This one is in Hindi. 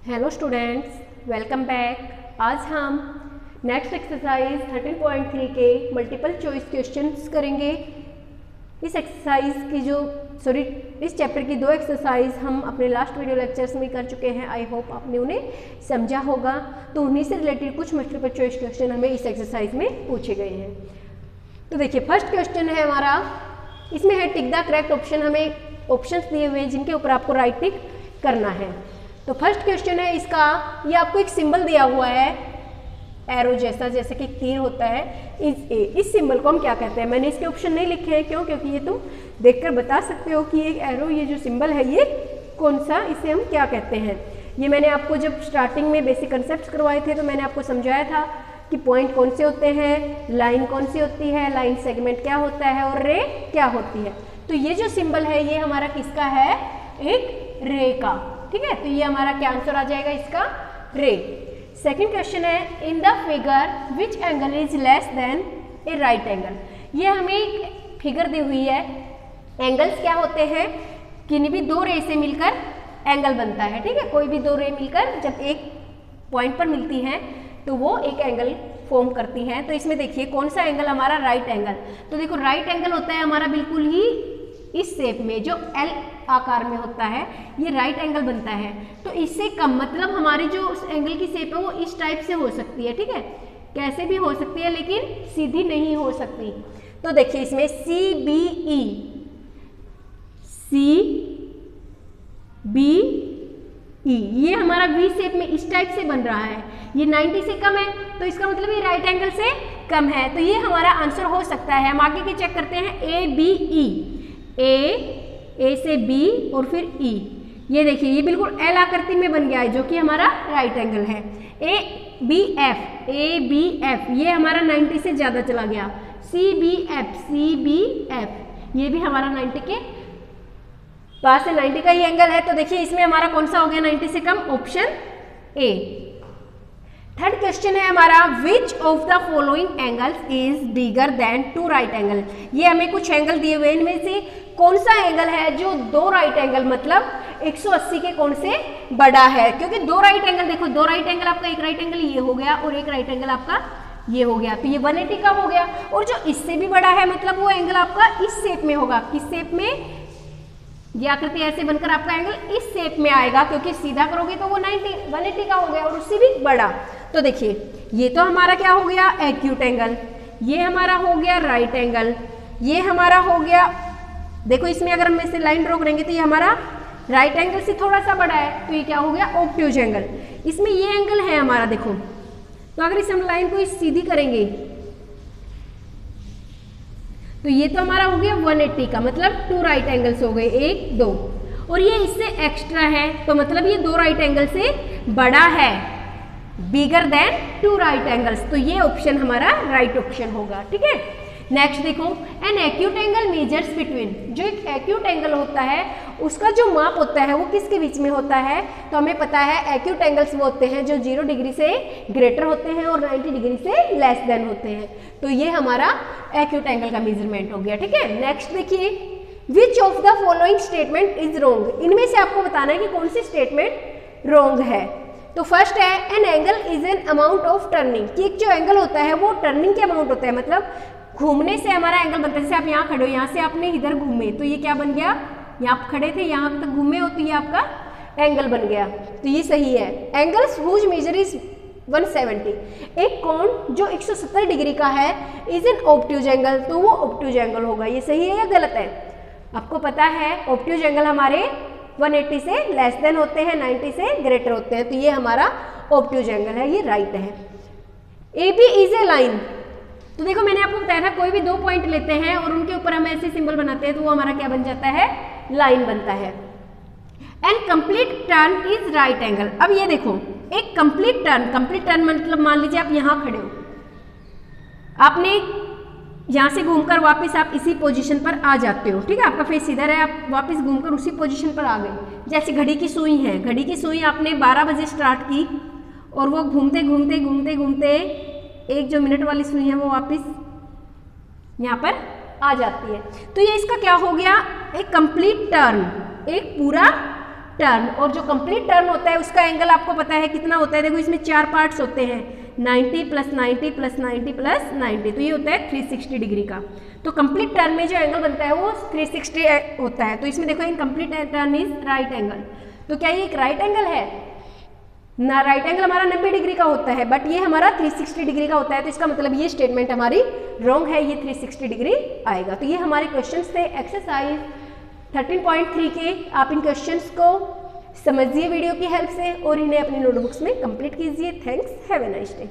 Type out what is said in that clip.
Hello students, welcome back. आज हम नेक्स्ट एक्सरसाइज 13.3 के मल्टीपल चॉइस क्वेश्चंस करेंगे। इस चैप्टर की दो एक्सरसाइज हम अपने लास्ट वीडियो लेक्चर्स में कर चुके हैं। आई होप आपने उन्हें समझा होगा। तो उन्हीं से रिलेटेड कुछ मल्टीपल चॉइस क्वेश्चन हमें इस एक्सरसाइज में पूछे गए हैं। तो देखिए, फर्स्ट क्वेश्चन है हमारा, इसमें है टिक द करेक्ट ऑप्शन। हमें ऑप्शंस दिए हुए हैं जिनके ऊपर आपको राइट टिक करना है। तो फर्स्ट क्वेश्चन है इसका, ये आपको एक सिंबल दिया हुआ है एरो जैसा, जैसे कि तीर होता है। इस सिंबल को हम क्या कहते हैं? मैंने इसके ऑप्शन नहीं लिखे हैं, क्यों? क्योंकि ये तुम देखकर बता सकते हो कि एक एरो, ये जो सिंबल है ये कौन सा, इसे हम क्या कहते हैं। ये मैंने आपको जब स्टार्टिंग में बेसिक कंसेप्ट करवाए थे तो मैंने आपको समझाया था कि पॉइंट कौन से होते हैं, लाइन कौन सी होती है, लाइन सेगमेंट क्या होता है और रे क्या होती है। तो ये जो सिंबल है ये हमारा किसका है? एक रे का। ठीक है, तो ये हमारा क्या आंसर आ जाएगा इसका? रे। सेकंड क्वेश्चन है, in the figure which angle is less than A right angle. ये हमें एक फिगर दी हुई है। एंगल्स क्या होते हैं? किन्हीं भी दो रे से मिलकर एंगल बनता है। ठीक है, कोई भी दो रे मिलकर जब एक पॉइंट पर मिलती हैं तो वो एक एंगल फॉर्म करती हैं। तो इसमें देखिए कौन सा एंगल हमारा? Right angle. तो देखो, राइट एंगल होता है हमारा बिल्कुल ही इस शेप में, जो एल आकार में होता है, ये राइट एंगल बनता है। तो इससे कम, मतलब हमारी जो एंगल की शेप है वो इस टाइप से हो सकती है। ठीक है, कैसे भी हो सकती है लेकिन सीधी नहीं हो सकती। तो देखिए इसमें सी बी ई, ये हमारा वी शेप में इस टाइप से बन रहा है। ये 90 से कम है, तो इसका मतलब ये राइट एंगल से कम है। तो ये हमारा आंसर हो सकता है। हम आगे की चेक करते हैं। ए बी ई, ए से बी और फिर ई, ये देखिए ये बिल्कुल एल आकृति में बन गया है, जो कि हमारा राइट एंगल है। ए बी एफ, ये हमारा 90 से ज़्यादा चला गया। सी बी एफ, ये भी हमारा 90 के पास से 90 का ही एंगल है। तो देखिए इसमें हमारा कौन सा हो गया 90 से कम? Option A. थर्ड क्वेश्चन है हमारा, which of the following angles is bigger than two right angle. ये हमें कुछ एंगल दिए हुए, इनमें से कौन सा एंगल है जो दो राइट एंगल मतलब 180 के कोण से बड़ा है? क्योंकि दो राइट एंगल, देखो दो राइट एंगल, आपका एक राइट एंगल ये हो गया और एक राइट एंगल आपका ये हो गया, तो ये 180 का हो गया। और जो इससे भी बड़ा है मतलब वो एंगल आपका इस शेप में होगा। किस शेप में? ये आकृति ऐसे बनकर आपका एंगल इस शेप में आएगा, क्योंकि सीधा करोगे तो वो 180 का हो गया और उससे भी बड़ा। तो देखिए ये तो हमारा क्या हो गया? Acute angle. ये हमारा हो गया राइट एंगल। ये हमारा हो गया, देखो इसमें अगर हम ऐसे लाइन ड्रॉ करेंगे तो ये हमारा राइट एंगल से थोड़ा सा बड़ा है, तो ये क्या हो गया? Obtuse angle. इसमें ये एंगल है हमारा, देखो तो अगर इस हम लाइन को इस सीधी करेंगे तो ये तो हमारा हो गया 180 का, मतलब टू राइट एंगल्स हो गए, 1 2, और ये इससे एक्स्ट्रा है, तो मतलब ये दो राइट एंगल से बड़ा है, bigger than two right angles. तो ये ऑप्शन हमारा राइट ऑप्शन होगा। ठीक है, नेक्स्ट देखो, an acute angle measures between. जो एक एक्यूट एंगल होता है उसका जो माप होता है वो किसके बीच में होता है? तो हमें पता है एक्यूट एंगल्स वो होते हैं जो 0 डिग्री से ग्रेटर होते हैं और 90 डिग्री से लेस देन होते हैं। तो ये हमारा एक्यूट एंगल का मेजरमेंट हो गया। ठीक है, नेक्स्ट देखिए, विच of the following statement is wrong. इनमें से आपको बताना है कि कौन सी स्टेटमेंट रॉन्ग है। तो फर्स्ट है, an angle is an amount of turning, कि एक जो एंगल होता है वो टर्निंग के अमाउंट होता है, मतलब घूमने से हमारा एंगल बनता है। जैसे आप यहाँ खड़े हो, यहाँ से आपने इधर घूमे तो ये क्या बन गया? यहाँ आप खड़े थे, यहाँ तक घूमे हो तो ये आपका एंगल बन गया। तो ये सही है। एंगल्स हुज मेजर इज 170, एक कोण जो 170 डिग्री का है, इज एन ऑब्ट्यूज एंगल, तो वो ऑब्ट्यूज एंगल होगा। ये सही है या गलत है? आपको पता है ऑब्ट्यूज एंगल हमारे 180 से लेस देन होते हैं, 90 से ग्रेटर होते हैं, तो ये हमारा ऑब्ट्यूज एंगल है, ये राइट है। A B is a line. तो देखो मैंने आपको बताया था, कोई भी दो पॉइंट लेते हैं और उनके ऊपर हम ऐसे सिंबल बनाते हैं तो वो हमारा क्या बन जाता है? लाइन बनता है। And complete turn is right angle. अब ये देखो, एक कंप्लीट टर्न मतलब मान लीजिए आप यहाँ खड़े हो, आपने यहाँ से घूमकर वापस आप इसी पोजीशन पर आ जाते हो। ठीक है, आपका फेस इधर है, आप वापस घूमकर उसी पोजीशन पर आ गए। जैसे घड़ी की सुई है, घड़ी की सुई आपने 12 बजे स्टार्ट की और वो घूमते घूमते घूमते घूमते एक जो मिनट वाली सुई है वो वापस यहाँ पर आ जाती है। तो ये इसका क्या हो गया? एक कंप्लीट टर्न, एक पूरा टर्न, और जो कंप्लीट टर्न होता है उसका एंगल आपको पता है कितना होता है, देखो इसमें 4 पार्ट्स होते हैं, 90 + 90 + 90 + 90, तो ये होता है 360 डिग्री का। तो कंप्लीट टर्न में जो एंगल बनता है वो 360 होता है। तो इसमें देखो incomplete turn is right angle, तो क्या ये एक राइट एंगल है ना? राइट एंगल हमारा 90 डिग्री का होता है, बट ये हमारा 360 डिग्री का होता है, तो इसका मतलब ये स्टेटमेंट हमारी रॉन्ग है, ये 360 डिग्री आएगा। तो ये हमारे क्वेश्चंस थे एक्सरसाइज 13.3 के। आप इन क्वेश्चंस को समझिए वीडियो की हेल्प से और इन्हें अपनी नोटबुक्स में कंप्लीट कीजिए। Thanks, have a nice day.